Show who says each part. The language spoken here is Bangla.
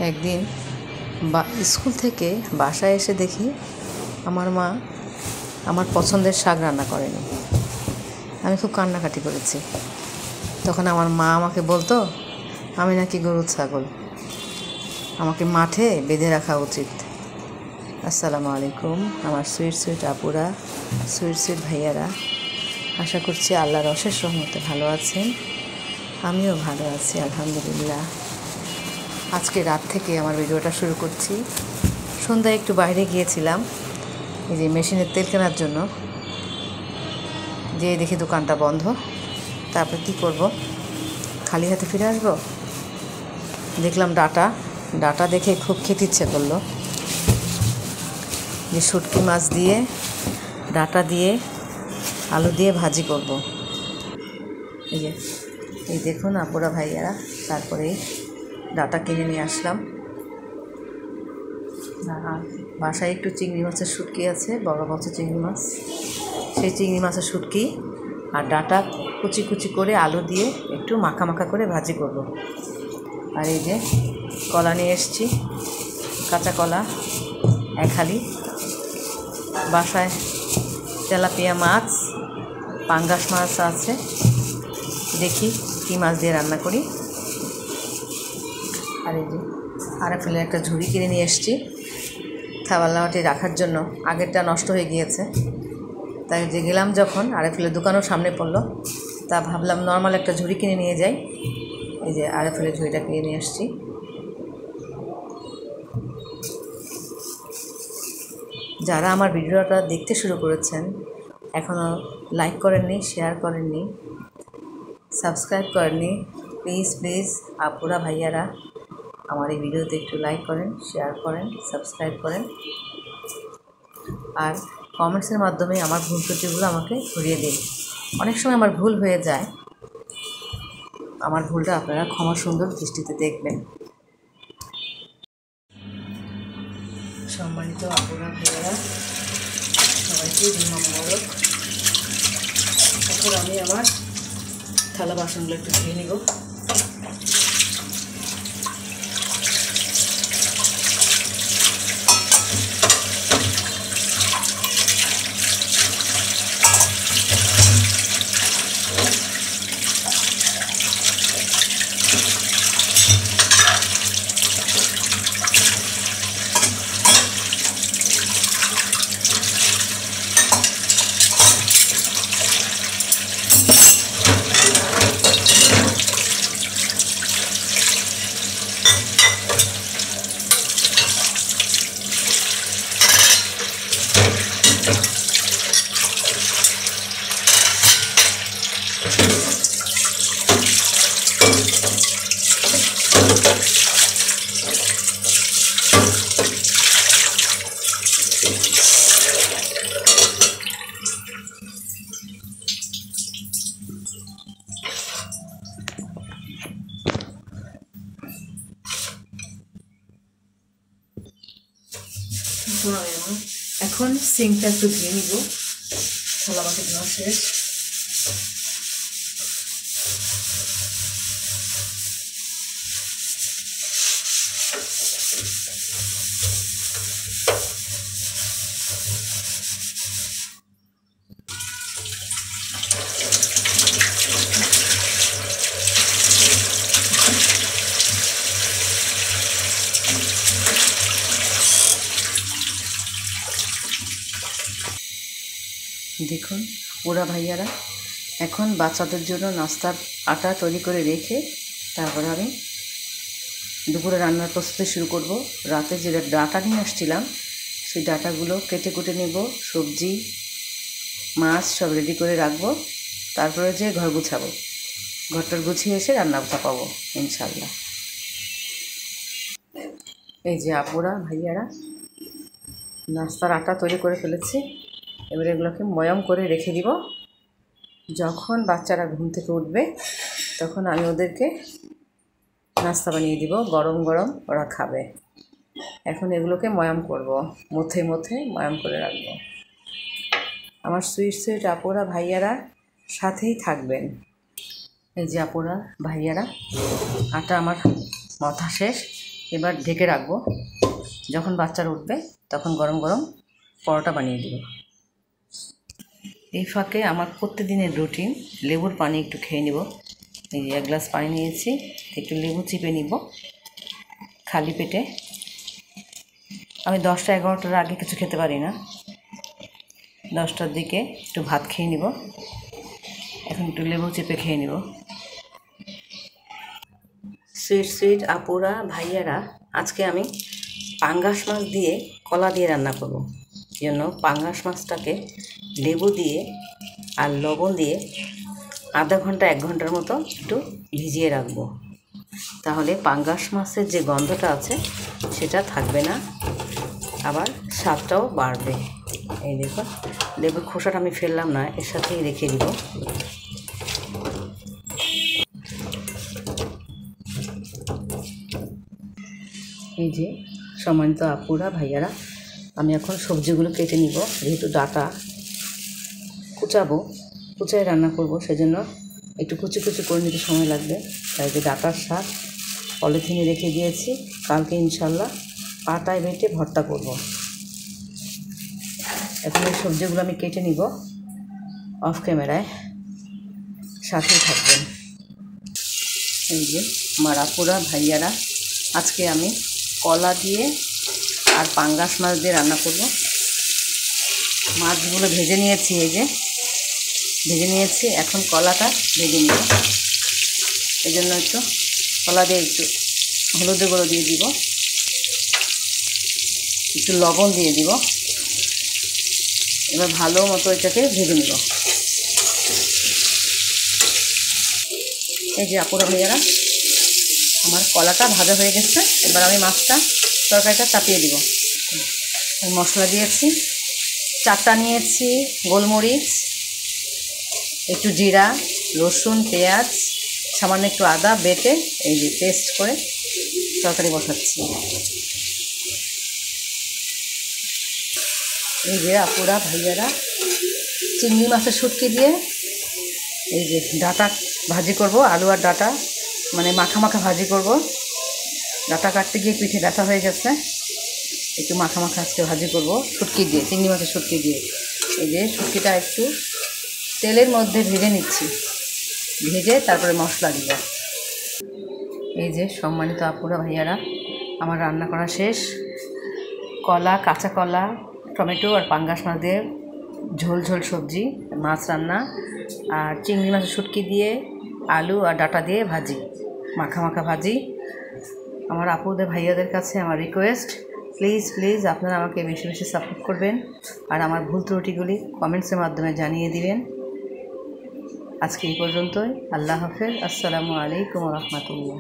Speaker 1: একদিন স্কুল থেকে বাসায় এসে দেখি আমার মা আমার পছন্দের শাক রান্না করেনি। আমি খুব কান্নাকাটি করেছি। তখন আমার মা আমাকে বলতো আমি নাকি গরু ছাগল, আমাকে মাঠে বেঁধে রাখা উচিত। আসসালামু আলাইকুম আমার সুইট আপুরা, সুইট ভাইয়ারা, আশা করছি আল্লাহর অশেষ রহমতে ভালো আছেন। আমিও ভালো আছি আলহামদুলিল্লাহ। আজকে রাত থেকে আমার ভিডিওটা শুরু করছি। সন্ধ্যায় একটু বাইরে গিয়েছিলাম এই যে মেশিনের তেল কেনার জন্য, যেয়ে দেখি দোকানটা বন্ধ। তারপরে কী করব, খালি হাতে ফিরে আসবো? দেখলাম ডাটা দেখে খুব খেতে ইচ্ছে করলো। যে শুটকি মাছ দিয়ে ডাটা দিয়ে আলু দিয়ে ভাজি করব। এই দেখুন আপুরা ভাইয়ারা, তারপরে ডাটা কিনে নিয়ে আসলাম। বাসায় একটু চিংড়ি মাছের শুটকি আছে, বড় মাছের চিংড়ি মাছ, সেই চিংড়ি মাছের শুটকি আর ডাটা কুচি কুচি করে আলু দিয়ে একটু মাখা মাখা করে ভাজি করব। আর এই যে কলা নিয়ে এসেছি, কাঁচা কলা এক হালি। বাসায় তেলাপিয়া মাছ, পাঙ্গাস মাছ আছে, দেখি কী মাছ দিয়ে রান্না করি। আর এই যে আরেকফেলে একটা ঝুড়ি কিনে নিয়ে এসেছি খাবার লাউটি রাখার জন্য। আগেরটা নষ্ট হয়ে গিয়েছে, তাই যে গেলাম যখন আরেকফেলের দোকানও সামনে পড়লো, তা ভাবলাম নর্মাল একটা ঝুড়ি কিনে নিয়ে যাই। এই যে আরেকফেলের ঝুড়িটা কিনে নিয়ে এসেছি। যারা আমার ভিডিওটা দেখতে শুরু করেছেন, এখনও লাইক করেননি, শেয়ার করেননি, সাবস্ক্রাইব করেননি, প্লিজ আপুরা ভাইয়ারা আমার এই ভিডিওতে একটু লাইক করেন, শেয়ার করেন, সাবস্ক্রাইব করেন। আর কমেন্টসের মাধ্যমে আমার ভুল ত্রুটিগুলো আমাকে ধরিয়ে দিন। অনেক সময় আমার ভুল হয়ে যায়, আমার ভুলটা আপনারা ক্ষমা সুন্দর দৃষ্টিতে দেখবেন। সম্মানিত আপুরা ভাইয়ারা, সবাইকে জুম্মা মোবারক। এখন আমি আমার থালা বাসনগুলো একটু ধুয়ে নিব। এখন সিঙ্কটা একটু ধুয়ে নিব। থালা বাটি ধোয়া শেষ। দেখুন ওরা ভাইয়ারা, এখন বাচ্চাদের জন্য নাস্তার আটা তৈরি করে রেখে তারপরে আমি দুপুরে রান্নার প্রস্তুতি শুরু করব। রাতে যে ডাটা নিয়ে আসছিলাম সেই ডাটাগুলো কেটে কুটে নেব, সবজি মাছ সব রেডি করে রাখবো। তারপরে যে ঘর গুছাবো, ঘরটার গুছিয়ে এসে রান্না চাপাবো ইনশাল্লাহ। এই যে আপুরা ভাইয়ারা, নাস্তার আটা তৈরি করে ফেলেছি। এবার এগুলোকে ময়াম করে রেখে দিব। যখন বাচ্চারা ঘুম থেকে উঠবে তখন আমি ওদেরকে নাস্তা বানিয়ে দিব, গরম গরম ওরা খাবে। এখন এগুলোকে ময়াম করব, মধ্যে ময়াম করে রাখবো। আমার সুইট আপুরা ভাইয়ারা সাথেই থাকবেন। এই যে আপুরা ভাইয়ারা, আটা আমার মাথা শেষ, এবার ঢেকে রাখবো, যখন বাচ্চারা উঠবে তখন গরম গরম পরোটা বানিয়ে দেব। এই ফাঁকে আমার প্রতিদিনের রুটিন, লেবুর পানি একটু খেয়ে নেব। এই যে 1 গ্লাস পানি নিয়েছি, একটু লেবু চিপে নিব খালি পেটে। আমি 10টা-11টার আগে কিছু খেতে পারি না, 10টার দিকে একটু ভাত খেয়ে নিব। এখন একটু লেবু চিপে খেয়ে নিব। সুইট সুইট আপুরা ভাইয়ারা, আজকে আমি পাঙ্গাস মাছ দিয়ে কলা দিয়ে রান্না করব। জন্য পাঙ্গাস মাছটাকে লেবু দিয়ে আর লবণ দিয়ে আধা ঘন্টা 1 ঘন্টার মতো একটু ভিজিয়ে রাখবো। তাহলে পাঙ্গাস মাছের যে গন্ধটা আছে সেটা থাকবে না, আবার স্বাদটাও বাড়বে। এই দেখুন, লেবুর খোসাটা আমি ফেললাম না, এর সাথেই রেখে দিব। এই যে সম্মানিত আপুরা ভাইয়ারা, আমি এখন সবজিগুলো কেটে নিব। যেহেতু ডাটা কুচায় রান্না করব, সেজন্য একটু কুচি কুচি করে নিতে সময় লাগবে। তাই যে ডাটার শাক পলিথিনে রেখে দিয়েছি, কালকে ইনশাল্লাহ পাটায় বেটে ভর্তা করব। এখন এই সবজিগুলো আমি কেটে নিব অফ ক্যামেরায়, সাথেই থাকবেন। এই যে আমার আপুরা ভাইয়ারা, আজকে আমি কলা দিয়ে আর পাঙ্গাস মাছ দিয়ে রান্না করব। মাছগুলো ভেজে নিয়েছি, এই যে ভেজে নিয়েছি। এখন কলাটা ভেজে নিব, এই জন্য একটু কলা দিয়ে একটু হলুদের গুঁড়ো দিয়ে দিব, একটু লবণ দিয়ে দিব। এবার ভালো মতো এটাকে ভেজে নিব। এই যে আপুরা ভাইয়ারা, আমার কলাটা ভাজা হয়ে গেছে। এবার আমি তরকারিটা চাপিয়ে দিব। মশলা দিয়েছি, 4টা নিয়েছি গোলমরিচ, একটু জিরা, রসুন, পেঁয়াজ, সামান্য একটু আদা বেটে এই যে পেস্ট করে তরকারি বসাচ্ছি। এই যে আপুরা ভাইয়ারা, চিংড়ি মাছের শুটকি দিয়ে এই যে ডাটা ভাজি করব, আলু আর ডাটা মানে মাখা মাখা ভাজি করব। ডাটা কাটতে গিয়ে পিঠে ব্যথা হয়ে গেছে, একটু মাখা মাখা আজকে ভাজি করব শুটকি দিয়ে, চিংড়ি মাছের শুটকি দিয়ে। এই যে শুটকিটা একটু তেলের মধ্যে ভেজে নিচ্ছি, ভেজে তারপরে মশলা দিব। এই যে সম্মানিত আপুরা ভাইয়ারা, আমার রান্না করা শেষ। কলা, কাঁচা কলা, টমেটো আর পাঙ্গাস মাছ দিয়ে ঝোল ঝোল সবজি, মাছ রান্না, আর চিংড়ি মাছের শুটকি দিয়ে আলু আর ডাটা দিয়ে ভাজি, মাখা মাখা ভাজি। আমার আপুদের ভাইয়াদের কাছে আমার রিকোয়েস্ট, প্লিজ আপনারা আমাকে বেশি বেশি সাপোর্ট করবেন আর আমার ভুল ত্রুটিগুলি কমেন্টসের মাধ্যমে জানিয়ে দিবেন। আজকে এই পর্যন্তই। আল্লাহ হাফেজ। আসসালামু আলাইকুম ওয়া রাহমাতুল্লাহ।